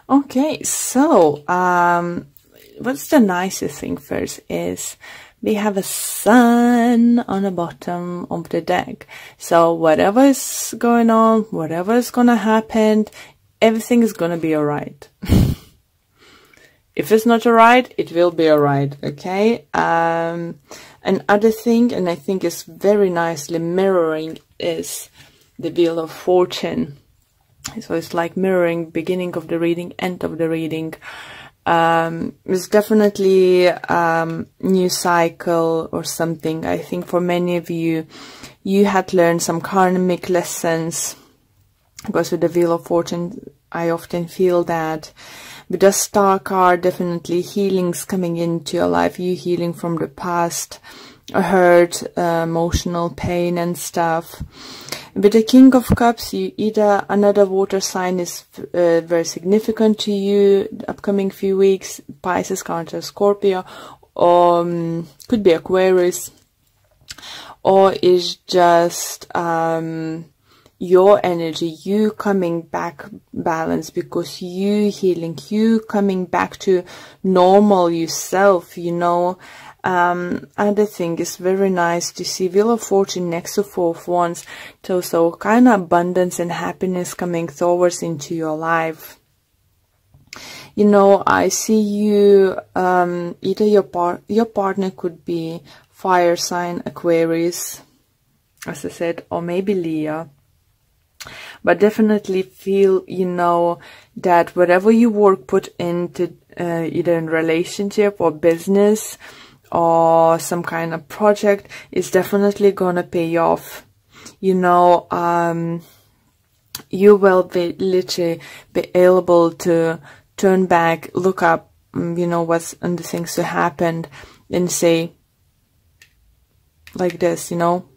Okay, so what's the nicest thing first is we have a sun on the bottom of the deck. So whatever is going on, whatever is gonna happen, everything is gonna be alright. If it's not alright, it will be alright, okay? Another thing, and I think is very nicely mirroring, is the Wheel of Fortune. So it's like mirroring beginning of the reading, end of the reading. It's definitely new cycle or something. I think for many of you, you had learned some karmic lessons, because with the Wheel of Fortune, I often feel that. With the Star card, definitely healings coming into your life, you healing from the past, hurt, emotional pain and stuff. With the King of Cups, you either another water sign is very significant to you the upcoming few weeks, Pisces, Cancer, Scorpio, or could be Aquarius, or is just your energy, you coming back balanced, because you healing, you coming back to normal yourself, you know. Other thing is very nice to see Wheel of Fortune next to Four of Wands, so kind of abundance and happiness coming towards into your life. You know, I see you, either your partner could be fire sign, Aquarius, as I said, or maybe Leo. But definitely feel, you know, that whatever you work put into either in relationship or business or some kind of project is definitely gonna pay off. You know, you will be literally be able to turn back, look up, you know, what's and the things that happened, and say like this, you know,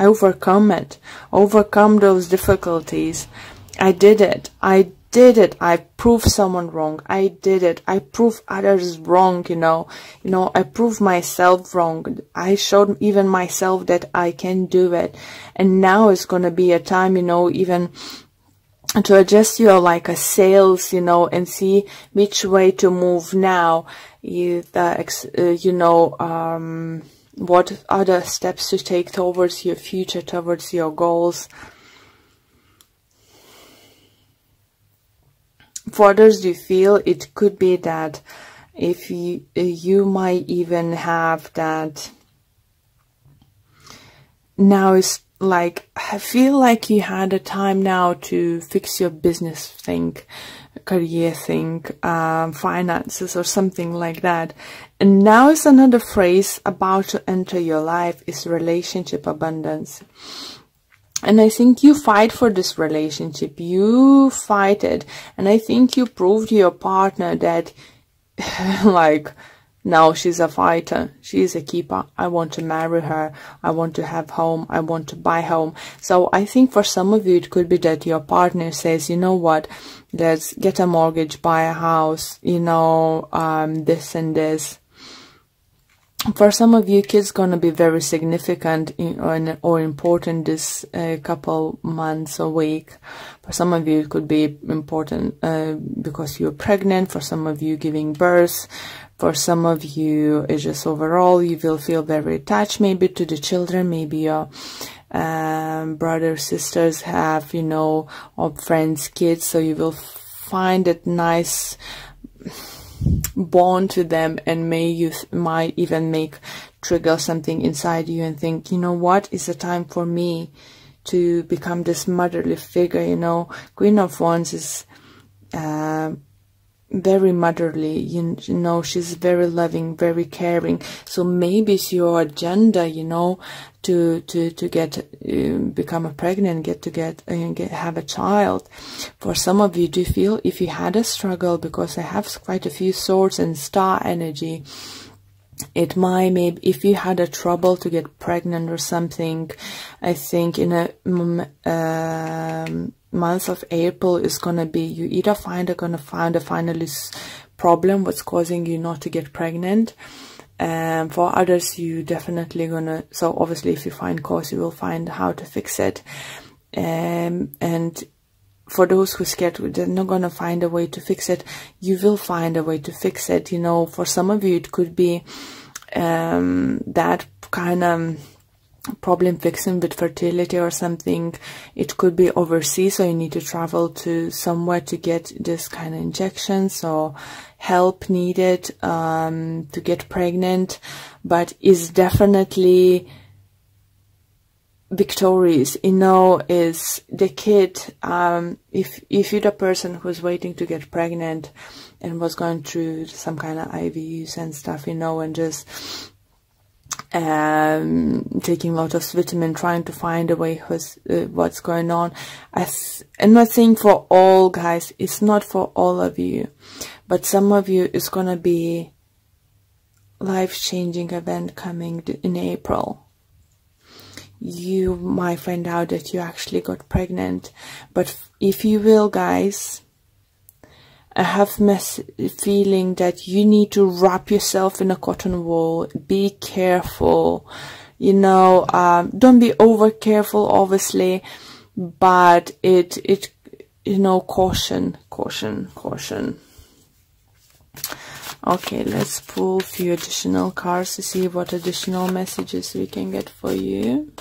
I overcome it, overcome those difficulties. I did it. I did it. I proved someone wrong. I did it. I proved others wrong, you know, I proved myself wrong. I showed even myself that I can do it. And now it's going to be a time, you know, even to adjust your like a sails, you know, and see which way to move now. You know, what other steps to take towards your future, towards your goals. For others, you feel it could be that if you might even have that now is like, I feel like you had a time now to fix your business thing, career thing, finances or something like that. And now is another phrase about to enter your life is relationship abundance. And I think you fight for this relationship. You fight it. And I think you proved to your partner that like, now she's a fighter. She's a keeper. I want to marry her. I want to have home. I want to buy home. So I think for some of you, it could be that your partner says, you know what, let's get a mortgage, buy a house, you know, this and this. For some of you, kids going to be very significant or important this couple months or week. For some of you, it could be important because you're pregnant. For some of you, giving birth. For some of you, it's just overall, you will feel very attached maybe to the children. Maybe your brothers, sisters have, you know, or friends, kids. So you will find it nice bond to them, and you might even trigger something inside you and think, you know what, it's a time for me to become this motherly figure, you know. Queen of Wands is very motherly, you know, she's very loving, very caring. So maybe it's your agenda, you know, to become pregnant, have a child. For some of you, do you feel if you had a struggle, because I have quite a few swords and star energy, it might, maybe if you had a trouble to get pregnant or something, I think in a month of April is gonna be, you either gonna find a finalist problem what's causing you not to get pregnant. For others, you definitely gonna, so obviously if you find cause, you will find how to fix it. And for those who are scared, they're not going to find a way to fix it. You will find a way to fix it. You know, for some of you, it could be that kind of problem fixing with fertility or something. It could be overseas, so you need to travel to somewhere to get this kind of injections or help needed to get pregnant. But it's definitely victorious, you know, is the kid. If you're the person who's waiting to get pregnant and was going through some kind of IVs and stuff, you know, and just taking lots of vitamin, trying to find a way what's going on. I'm not saying for all guys, it's not for all of you, but some of you is gonna be life-changing event coming in April. You might find out that you actually got pregnant, but if you will, guys, I have feeling that you need to wrap yourself in a cotton wool. Be careful, you know. Don't be over careful, obviously, but it you know, caution. Okay, let's pull a few additional cards to see what additional messages we can get for you.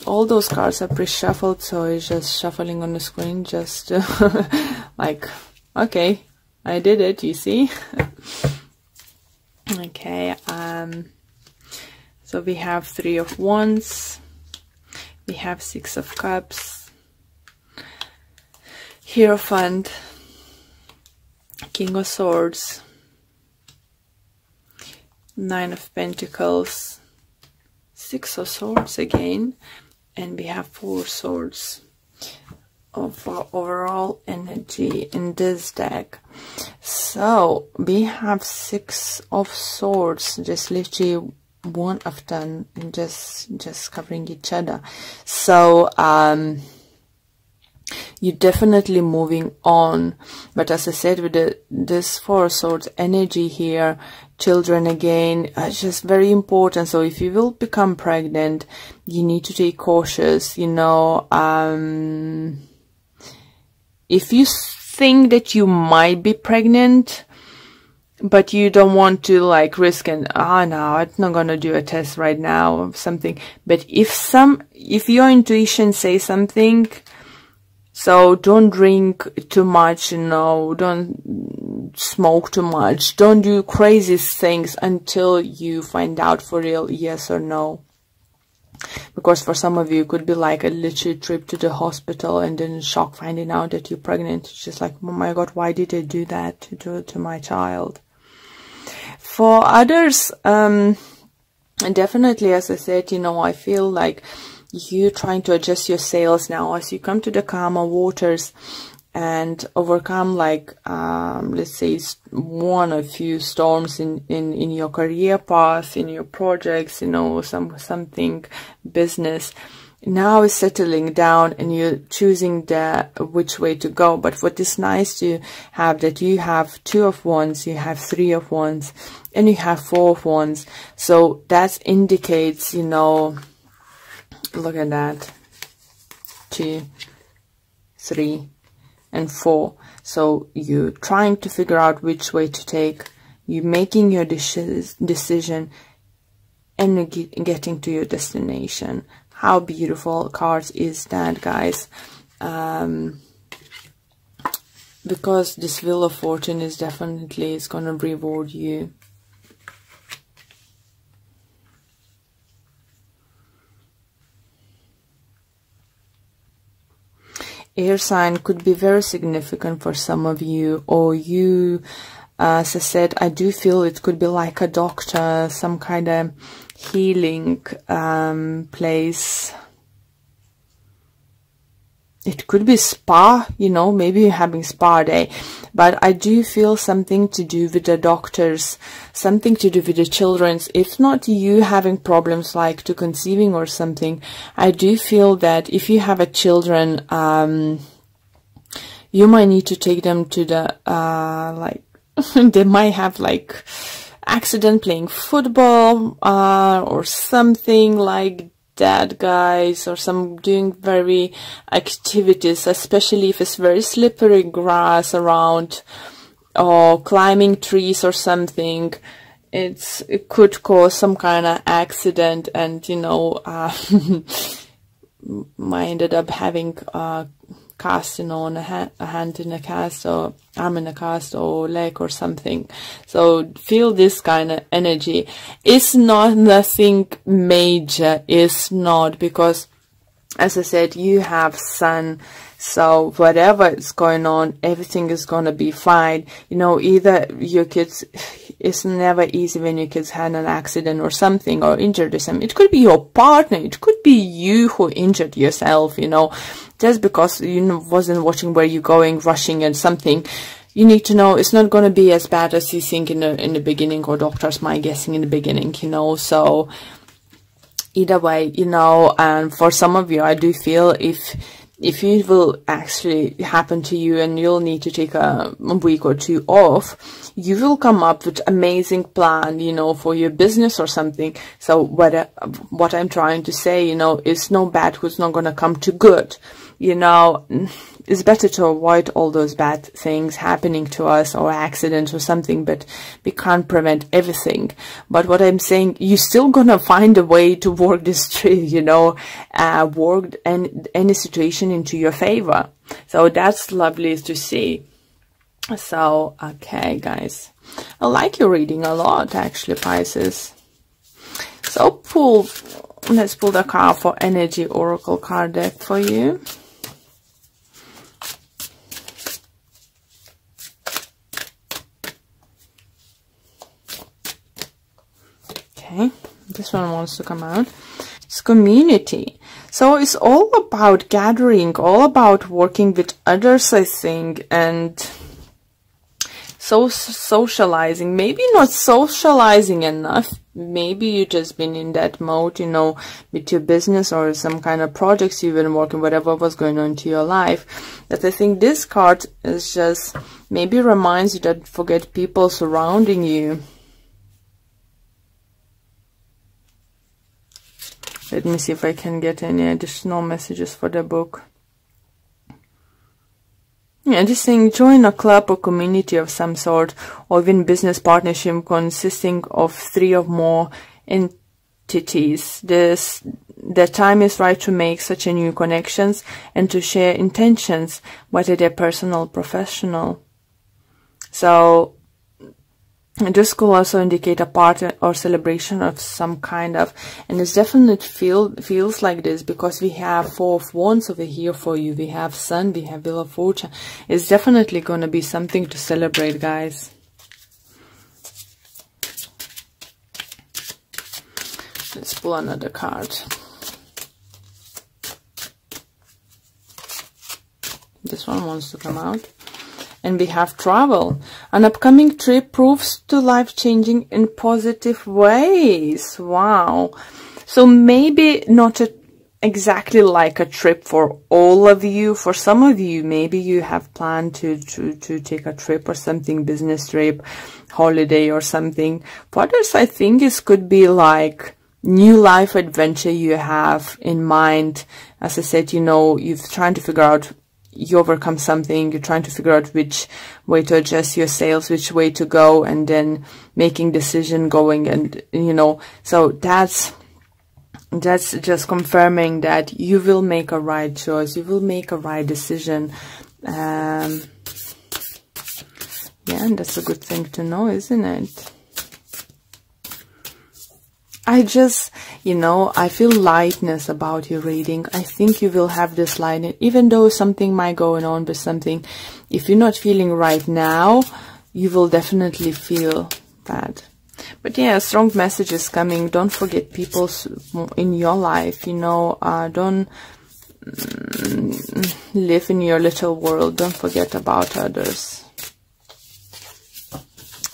All those cards are pre-shuffled, so it's just shuffling on the screen, just like, okay, I did it, you see. Okay, so we have 3 of Wands, we have 6 of Cups, Hierophant, King of Swords, 9 of Pentacles, 6 of Swords again, and we have 4 swords of overall energy in this deck. So we have 6 of Swords, just literally one of them, just covering each other. So you're definitely moving on, but as I said, with this 4 swords energy here, children again, just very important. So if you will become pregnant, you need to take cautious, you know. If you think that you might be pregnant, but you don't want to like risk and no, I'm not gonna do a test right now or something. But if your intuition says something, so don't drink too much, you know, don't smoke too much, don't do crazy things until you find out for real yes or no. Because for some of you, it could be like a literal trip to the hospital and then shock finding out that you're pregnant. It's just like, oh my God, why did they do that to my child? For others, definitely, as I said, you know, I feel like you're trying to adjust your sails now as you come to the calmer waters and overcome, like, let's say one or few storms in your career path, in your projects, you know, something business. Now is settling down and you're choosing which way to go. But what is nice to have, that you have 2 of Wands, you have 3 of Wands, and you have 4 of Wands. So that indicates, you know, look at that, 2, 3, and 4. So you're trying to figure out which way to take. You're making your decision and getting to your destination. How beautiful cards is that, guys? Because this Wheel of Fortune is definitely, it's going to reward you. Air sign could be very significant for some of you, or you, as I said, I do feel it could be like a doctor, some kind of healing place. It could be spa, you know, maybe you're having spa day, but I do feel something to do with the doctors, something to do with the children's. If not you having problems like to conceiving or something, I do feel that if you have a children, you might need to take them to the, like, they might have like accident playing football, or something like that, guys, or some doing very activities, especially if it's very slippery grass around, or climbing trees or something. It could cause some kind of accident, and you know, I ended up having casting on a hand in a cast, or arm in a cast, or leg or something. So feel this kind of energy. It's not nothing major, it's not, because as I said, you have sun, so whatever is going on, everything is going to be fine. You know, either your kids, it's never easy when your kids had an accident or something, or injured or something. It could be your partner, it could be you who injured yourself, you know, just because you wasn't watching where you're going, rushing and something. You need to know it's not going to be as bad as you think in the beginning, or doctors might guessing in the beginning, you know. So either way, you know, and for some of you, I do feel if it will actually happen to you and you'll need to take a week or two off, you will come up with amazing plan, you know, for your business or something. So what I'm trying to say, you know, is no bad who's not going to come to good. You know, it's better to avoid all those bad things happening to us, or accidents or something, but we can't prevent everything. But what I'm saying, you're still gonna find a way to work this through, you know, work any situation into your favor. So that's lovely to see. So, okay, guys, I like your reading a lot, actually, Pisces. So let's pull the card for Energy Oracle card deck for you. Okay, this one wants to come out. It's community. So it's all about gathering, all about working with others, I think, and so socializing. Maybe not socializing enough. Maybe you just been in that mode, you know, with your business or some kind of projects you've been working, whatever was going on to your life. That I think this card is just maybe reminds you that forget people surrounding you. Let me see if I can get any additional messages for the book. Yeah, just saying join a club or community of some sort, or even business partnership consisting of 3 or more entities. The time is right to make such a new connections and to share intentions, whether they're personal or professional. So this could also indicate a party or celebration of some kind of, and it's definitely feels like this, because we have 4 of Wands over here for you. We have Sun, we have Wheel of Fortune. It's definitely going to be something to celebrate, guys. Let's pull another card. This one wants to come out. And we have travel. An upcoming trip proves to life-changing in positive ways. Wow. So maybe not exactly like a trip for all of you. For some of you, maybe you have planned to take a trip or something, business trip, holiday or something. For others, I think it could be like new life adventure you have in mind. As I said, you know, you're trying to figure out, you overcome something, you're trying to figure out which way to adjust your sails, which way to go, and then making decision going, and you know, so that's just confirming that you will make a right choice, you will make a right decision. Yeah, and that's a good thing to know, isn't it? I just, you know, I feel lightness about your reading. I think you will have this lightness, even though something might go on with something. If you're not feeling right now, you will definitely feel that. But yeah, strong messages coming. Don't forget people in your life, you know. Don't live in your little world. Don't forget about others.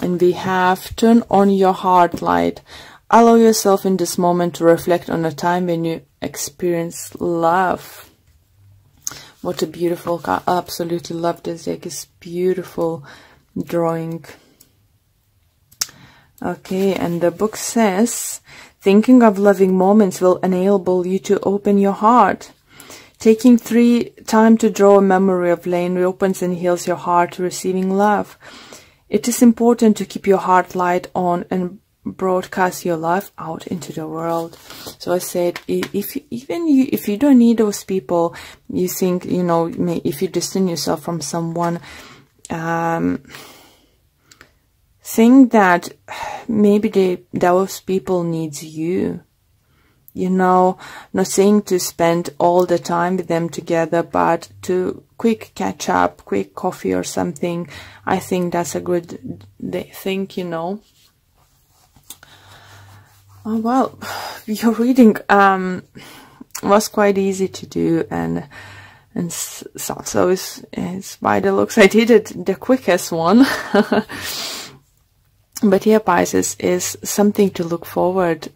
And we have turn on your heart light. Allow yourself in this moment to reflect on a time when you experienced love. What a beautiful card. I absolutely love this deck. It's beautiful drawing. Okay, and the book says, Thinking of loving moments will enable you to open your heart. Taking time to draw a memory of Lane reopens and heals your heart to receiving love. It is important to keep your heart light on and broadcast your love out into the world. So I said, if you don't need those people, you think, you know, if you distance yourself from someone, think that maybe those people needs you. You know, not saying to spend all the time with them together, but to quick catch up, quick coffee or something. I think that's a good thing, you know. Oh, well, your reading was quite easy to do, and so it's by the looks I did it the quickest one. But yeah, Pisces is something to look forward.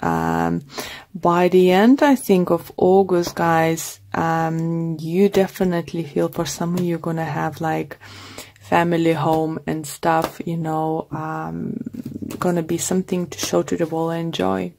By the end, I think, of August, guys, you definitely feel, for some of you, gonna have like family home and stuff, you know, gonna be something to show to the world and enjoy.